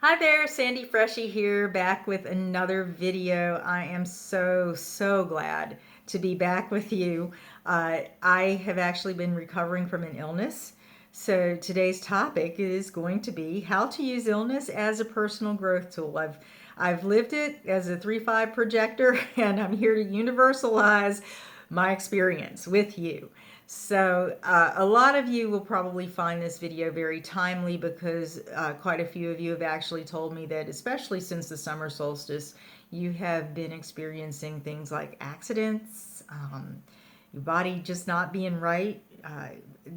Hi there, Sandy Freshy here, back with another video. I am so glad to be back with you. I have actually been recovering from an illness. So today's topic is going to be how to use illness as a personal growth tool. I've lived it as a 3-5 projector, and I'm here to universalize my experience with you. So a lot of you will probably find this video very timely because quite a few of you have actually told me that, especially since the summer solstice, you have been experiencing things like accidents, your body just not being right,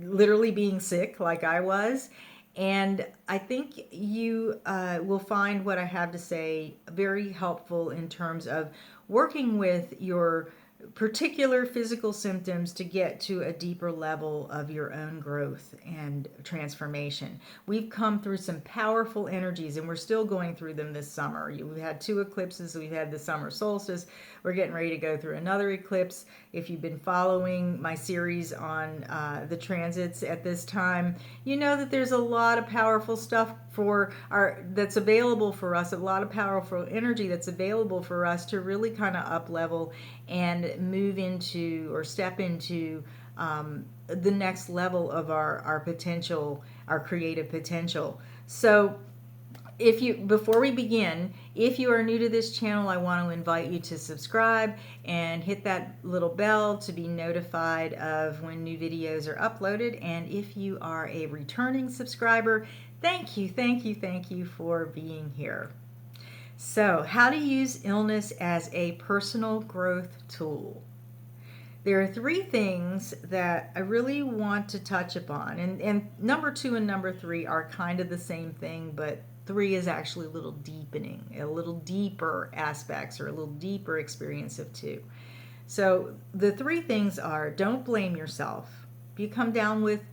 literally being sick like I was. And I think you will find what I have to say very helpful in terms of working with your particular physical symptoms to get to a deeper level of your own growth and transformation. We've come through some powerful energies and we're still going through them this summer. We've had 2 eclipses, we've had the summer solstice, we're getting ready to go through another eclipse. If you've been following my series on the transits at this time, you know that there's a lot of powerful stuff that's available for us, a lot of powerful energy that's available for us to really kind of up level and move into or step into the next level of our potential, our creative potential. So before we begin, if you are new to this channel, I want to invite you to subscribe and hit that little bell to be notified of when new videos are uploaded. And if you are a returning subscriber, thank you for being here. So, how to use illness as a personal growth tool. There are 3 things that I really want to touch upon. And number 2 and number 3 are kind of the same thing, but 3 is actually a little deepening, a little deeper aspects or a little deeper experience of 2. So the 3 things are: don't blame yourself. If you come down with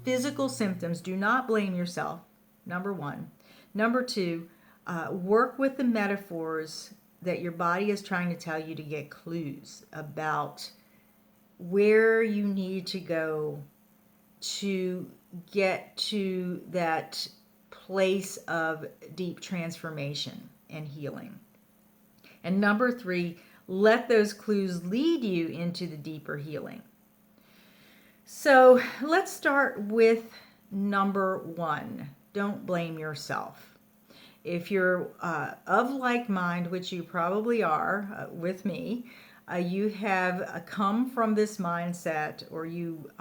physical symptoms, do not blame yourself. Number 1. Number 2, work with the metaphors that your body is trying to tell you to get clues about where you need to go to get to that place of deep transformation and healing. And number 3, let those clues lead you into the deeper healing. So let's start with number 1. Don't blame yourself. If you're of like mind, which you probably are with me, you have come from this mindset, or you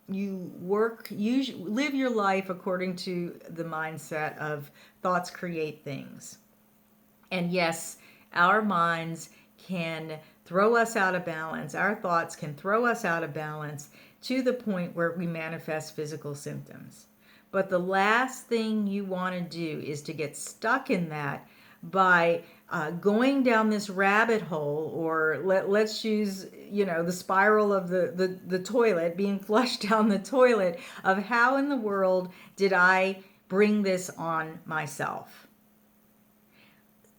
live your life according to the mindset of thoughts create things. And yes, our minds can throw us out of balance. Our thoughts can throw us out of balance to the point where we manifest physical symptoms. But the last thing you want to do is to get stuck in that by going down this rabbit hole, or let's use, the spiral of the toilet, being flushed down the toilet, of how in the world did I bring this on myself.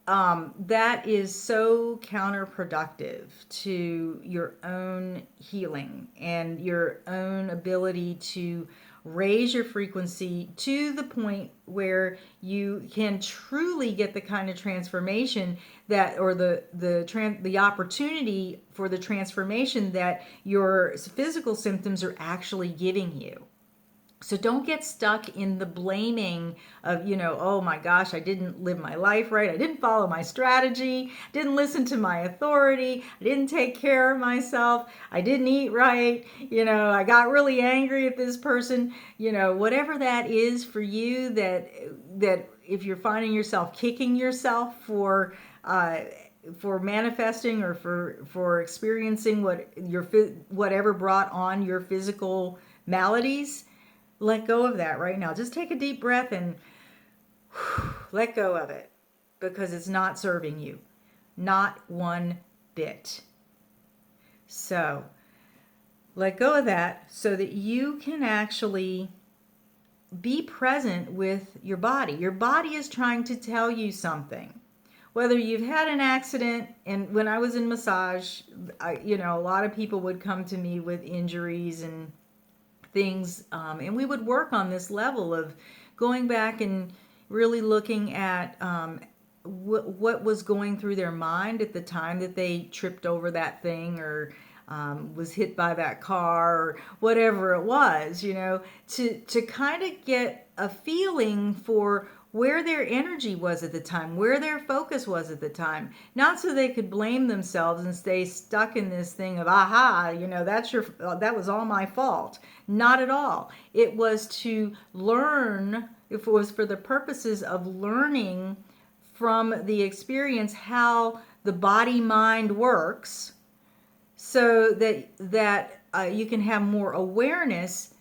That is so counterproductive to your own healing and your own ability to raise your frequency to the point where you can truly get the kind of transformation that, or the opportunity for the transformation that your physical symptoms are actually giving you. So don't get stuck in the blaming of, oh my gosh, I didn't live my life right. I didn't follow my strategy. Didn't listen to my authority. I didn't take care of myself. I didn't eat right. I got really angry at this person. Whatever that is for you, that if you're finding yourself kicking yourself for manifesting or for experiencing whatever brought on your physical maladies, let go of that right now. Just take a deep breath and let go of it, because it's not serving you. Not one bit. So let go of that so that you can actually be present with your body. Your body is trying to tell you something. Whether you've had an accident, and when I was in massage, a lot of people would come to me with injuries and things, and we would work on this level of going back and really looking at what was going through their mind at the time that they tripped over that thing, or was hit by that car, or whatever it was, to kind of get a feeling for where their energy was at the time, where their focus was at the time. Not so they could blame themselves and stay stuck in this thing of, aha, that was all my fault. Not at all. It was to learn, if it was for the purposes of learning from the experience how the body mind works, so that you can have more awareness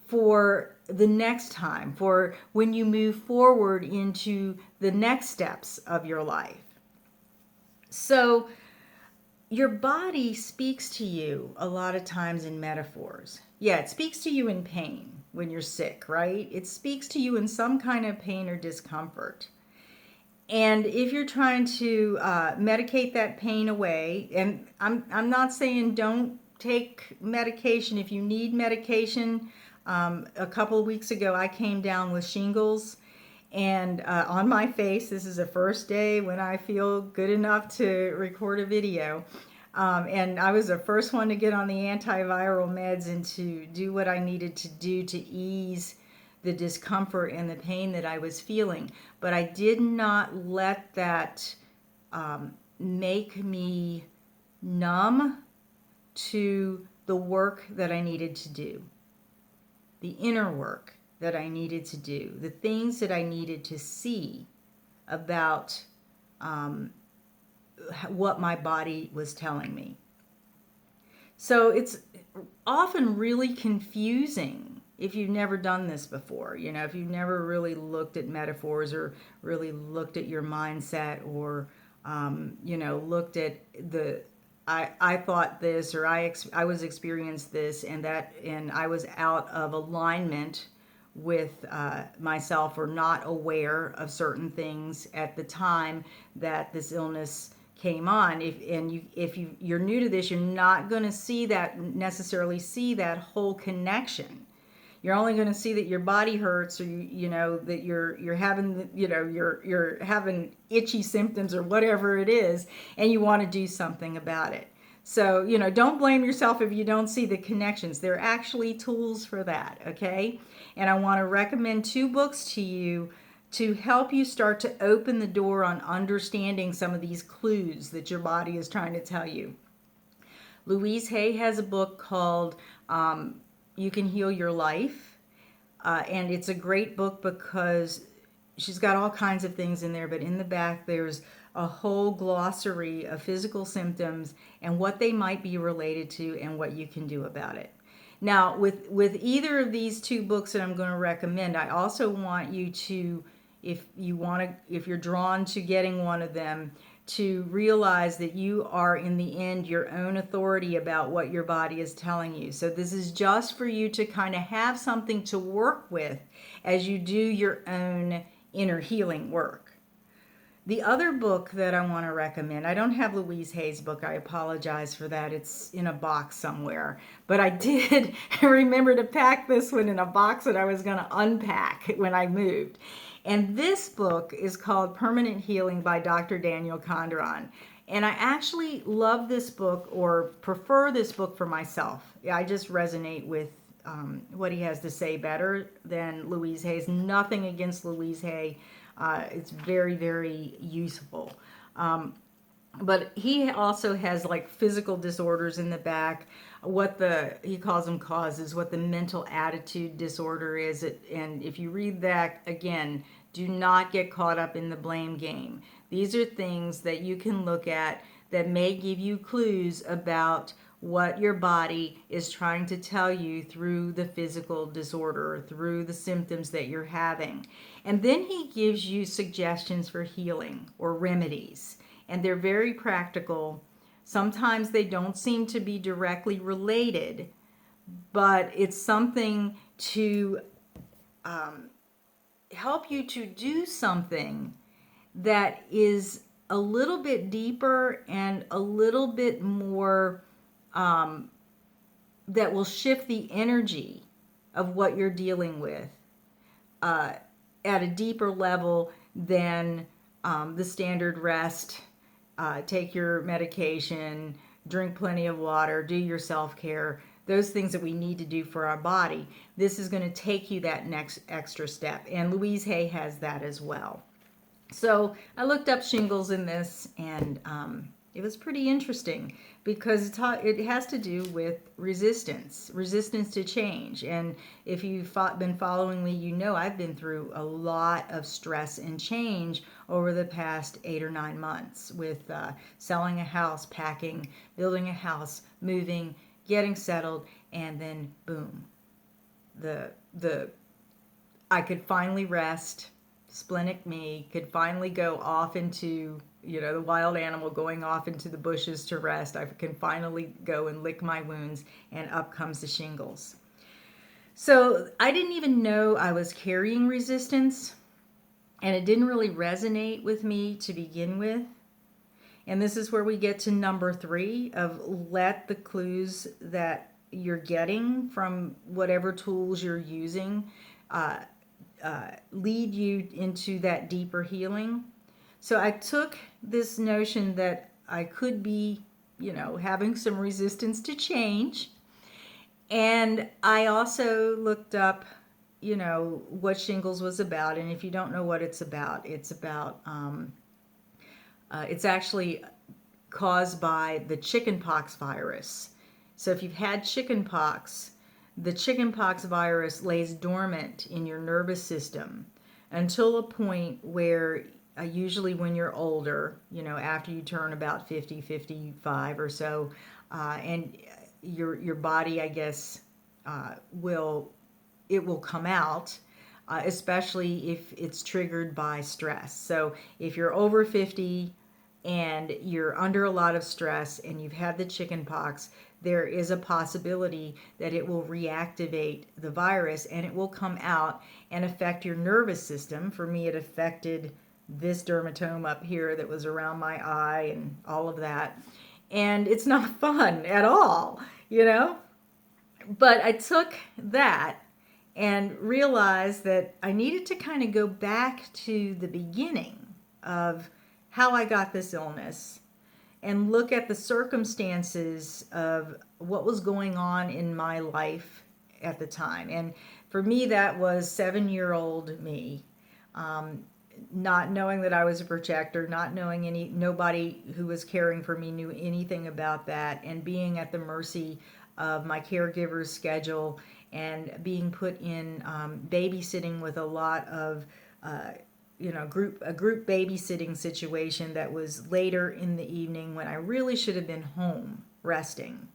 for the next time, for when you move forward into the next steps of your life. So your body speaks to you a lot of times in metaphors. Yeah, it speaks to you in pain when you're sick, right? It speaks to you in some kind of pain or discomfort. And if you're trying to medicate that pain away, and I'm not saying don't take medication. If you need medication, a couple of weeks ago I came down with shingles, and on my face, this is the first day when I feel good enough to record a video. And I was the first one to get on the antiviral meds and to do what I needed to do to ease the discomfort and the pain that I was feeling. But I did not let that make me numb to the work that I needed to do, the inner work that I needed to do, the things that I needed to see about what my body was telling me. So it's often really confusing if you've never done this before. If you've never really looked at metaphors, or really looked at your mindset, or looked at the I thought this, or I was experienced this and that, and I was out of alignment with myself, or not aware of certain things at the time that this illness came on. If you're new to this, you're not going to necessarily see that whole connection. You're only going to see that your body hurts, or that you're having you're having itchy symptoms or whatever it is, and you want to do something about it. So don't blame yourself if you don't see the connections. There are actually tools for that, okay? And I want to recommend 2 books to you to help you start to open the door on understanding some of these clues that your body is trying to tell you. Louise Hay has a book called You Can Heal Your Life. And it's a great book because she's got all kinds of things in there, but in the back there's a whole glossary of physical symptoms and what they might be related to and what you can do about it. Now, with either of these 2 books that I'm going to recommend, I also want you to, if you're drawn to getting one of them, to realize that you are, in the end, your own authority about what your body is telling you. So this is just for you to kind of have something to work with as you do your own inner healing work. The other book that I want to recommend, I don't have Louise Hay's book. I apologize for that. It's in a box somewhere. But I did remember to pack this one in a box that I was going to unpack when I moved. And this book is called Permanent Healing by Dr. Daniel Condron. And I actually love this book, or prefer this book for myself. I just resonate with what he has to say better than Louise Hay's. Nothing against Louise Hay. It's very, very useful. But he also has like physical disorders in the back, he calls them causes, what the mental attitude disorder is. And if you read that, again, do not get caught up in the blame game. These are things that you can look at that may give you clues about what your body is trying to tell you through the physical disorder, through the symptoms that you're having. And then he gives you suggestions for healing or remedies. And they're very practical. Sometimes they don't seem to be directly related, but it's something to help you to do something that is a little bit deeper and a little bit more that will shift the energy of what you're dealing with. at a deeper level than the standard rest, take your medication, drink plenty of water, do your self care, those things that we need to do for our body. This is going to take you that next extra step. And Louise Hay has that as well. So I looked up shingles in this, and it was pretty interesting because it has to do with resistance to change. And if you've been following me, you know I've been through a lot of stress and change over the past 8 or 9 months with selling a house, packing, building a house, moving, getting settled, and then boom, the I could finally rest. Splenic me could finally go off into, the wild animal going off into the bushes to rest. I can finally go and lick my wounds, and up comes the shingles. So I didn't even know I was carrying resistance, and it didn't really resonate with me to begin with. And this is where we get to number 3 of let the clues that you're getting from whatever tools you're using lead you into that deeper healing. So I took this notion that I could be, having some resistance to change. And I also looked up, what shingles was about. And if you don't know what it's about, it's actually caused by the chickenpox virus. So if you've had chickenpox, the chickenpox virus lays dormant in your nervous system until a point where usually when you're older, after you turn about 50, 55 or so, and your body, I guess, will come out, especially if it's triggered by stress. So if you're over 50 and you're under a lot of stress and you've had the chicken pox, there is a possibility that it will reactivate the virus and it will come out and affect your nervous system. For me, it affected this dermatome up here that was around my eye and all of that. And it's not fun at all, But I took that and realized that I needed to kind of go back to the beginning of how I got this illness and look at the circumstances of what was going on in my life at the time. And for me, that was 7-year-old me, not knowing that I was a projector, not knowing nobody who was caring for me knew anything about that, and being at the mercy of my caregiver's schedule and being put in babysitting with a lot of a group babysitting situation that was later in the evening when I really should have been home resting.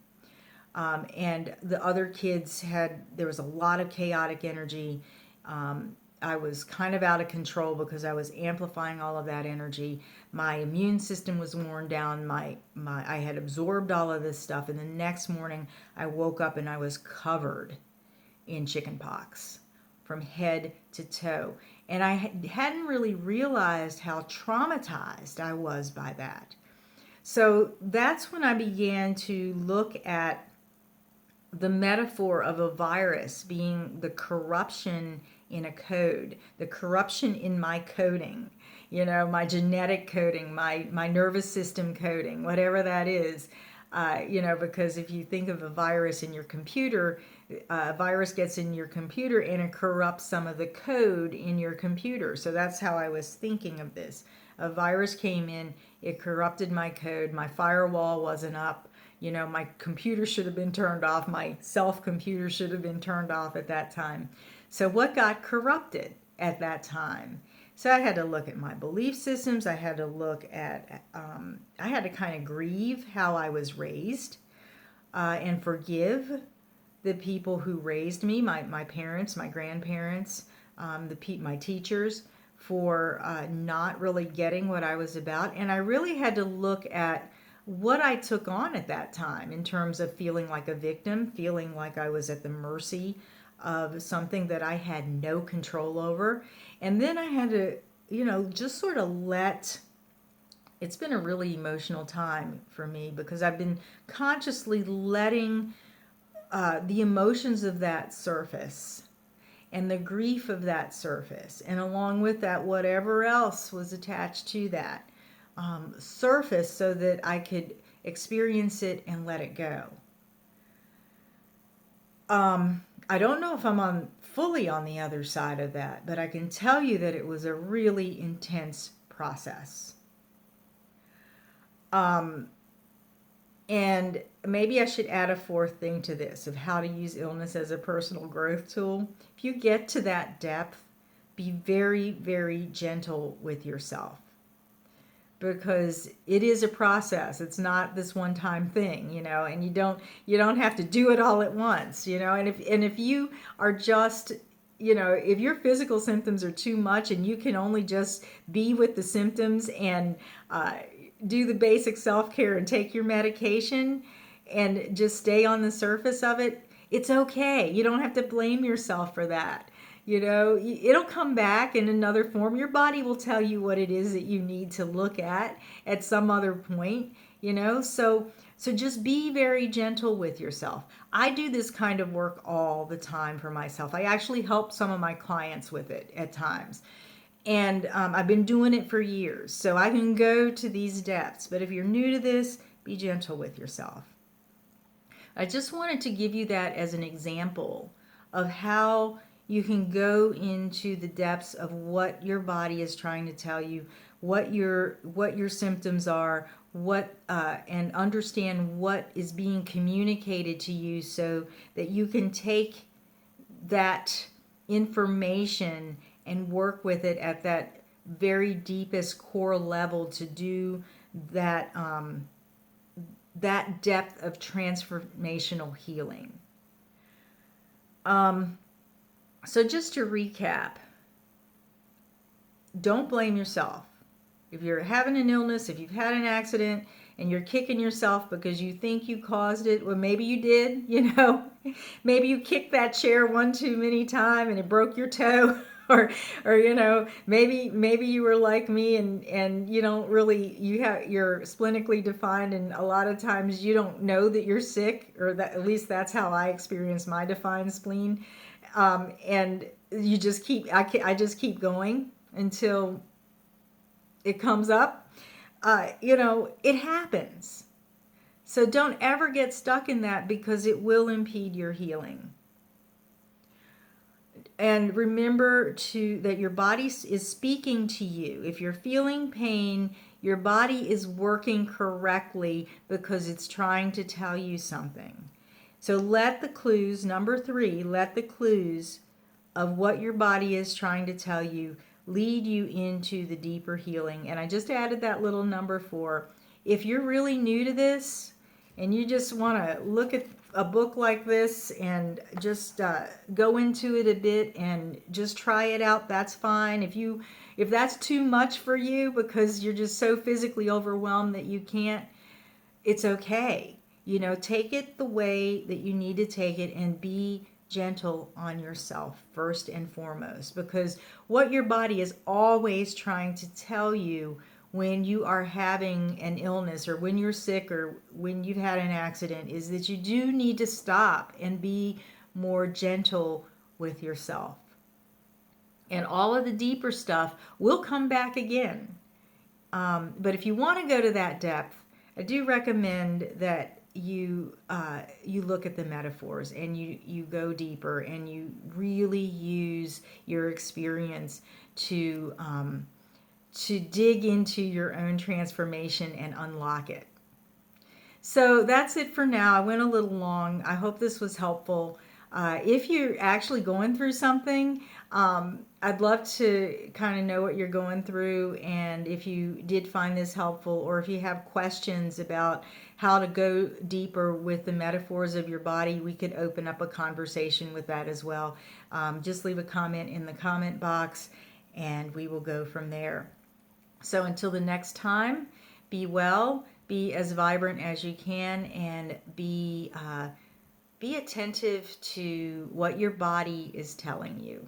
And the other kids there was a lot of chaotic energy. I was kind of out of control because I was amplifying all of that energy. My immune system was worn down. I had absorbed all of this stuff, and the next morning I woke up and I was covered in chickenpox from head to toe. And I hadn't really realized how traumatized I was by that. So that's when I began to look at the metaphor of a virus being the corruption in a code, the corruption in my coding, my genetic coding, my nervous system coding, whatever that is. Because if you think of a virus in your computer, a virus gets in your computer and it corrupts some of the code in your computer. So that's how I was thinking of this. A virus came in, it corrupted my code, my firewall wasn't up, my computer should have been turned off, my self-computer should have been turned off at that time. So what got corrupted at that time? So I had to look at my belief systems. I had to look at, I had to kind of grieve how I was raised and forgive the people who raised me, my parents, my grandparents, my teachers, for not really getting what I was about. And I really had to look at what I took on at that time in terms of feeling like a victim, feeling like I was at the mercy of something that I had no control over. And then I had to, just sort of it's been a really emotional time for me because I've been consciously letting the emotions of that surface. and the grief of that surface, and along with that, whatever else was attached to that surface, so that I could experience it and let it go. I don't know if I'm fully on the other side of that, but I can tell you that it was a really intense process. And maybe I should add a fourth thing to this of how to use illness as a personal growth tool. If you get to that depth, be very, very gentle with yourself, because it is a process. It's not this one-time thing, and you don't have to do it all at once, and if you are just, if your physical symptoms are too much and you can only just be with the symptoms and do the basic self-care and take your medication and just stay on the surface of it, it's okay. You don't have to blame yourself for that. It'll come back in another form. Your body will tell you what it is that you need to look at some other point, so just be very gentle with yourself. I do this kind of work all the time for myself. I actually help some of my clients with it at times. And I've been doing it for years, so I can go to these depths. But if you're new to this, be gentle with yourself. I just wanted to give you that as an example of how you can go into the depths of what your body is trying to tell you, what your symptoms are, and understand what is being communicated to you, so that you can take that information and work with it at that very deepest core level to do that that depth of transformational healing. So just to recap, don't blame yourself. If you're having an illness, if you've had an accident and you're kicking yourself because you think you caused it, well, maybe you did, maybe you kicked that chair one too many times and it broke your toe. or maybe you were like me and you don't really, you're splenically defined, and a lot of times you don't know that you're sick, or that, at least that's how I experience my defined spleen. And you just I just keep going until it comes up. It happens. So don't ever get stuck in that, because it will impede your healing. And remember that your body is speaking to you. If you're feeling pain, your body is working correctly because it's trying to tell you something. So let the clues, number 3, let the clues of what your body is trying to tell you lead you into the deeper healing. And I just added that little number 4. If you're really new to this and you just want to look at a book like this and just go into it a bit and just try it out, that's fine. If that's too much for you because you're just so physically overwhelmed that you can't, it's okay. Take it the way that you need to take it, and be gentle on yourself first and foremost, because what your body is always trying to tell you when you are having an illness, or when you're sick, or when you've had an accident, is that you do need to stop and be more gentle with yourself. And all of the deeper stuff will come back again. But if you want to go to that depth, I do recommend that you look at the metaphors, and you go deeper, and you really use your experience to dig into your own transformation and unlock it. So that's it for now. I went a little long. I hope this was helpful. If you're actually going through something, I'd love to kind of know what you're going through, and if you did find this helpful, or if you have questions about how to go deeper with the metaphors of your body, we could open up a conversation with that as well. Just leave a comment in the comment box, and we will go from there. So until the next time, be well, be as vibrant as you can, and be attentive to what your body is telling you.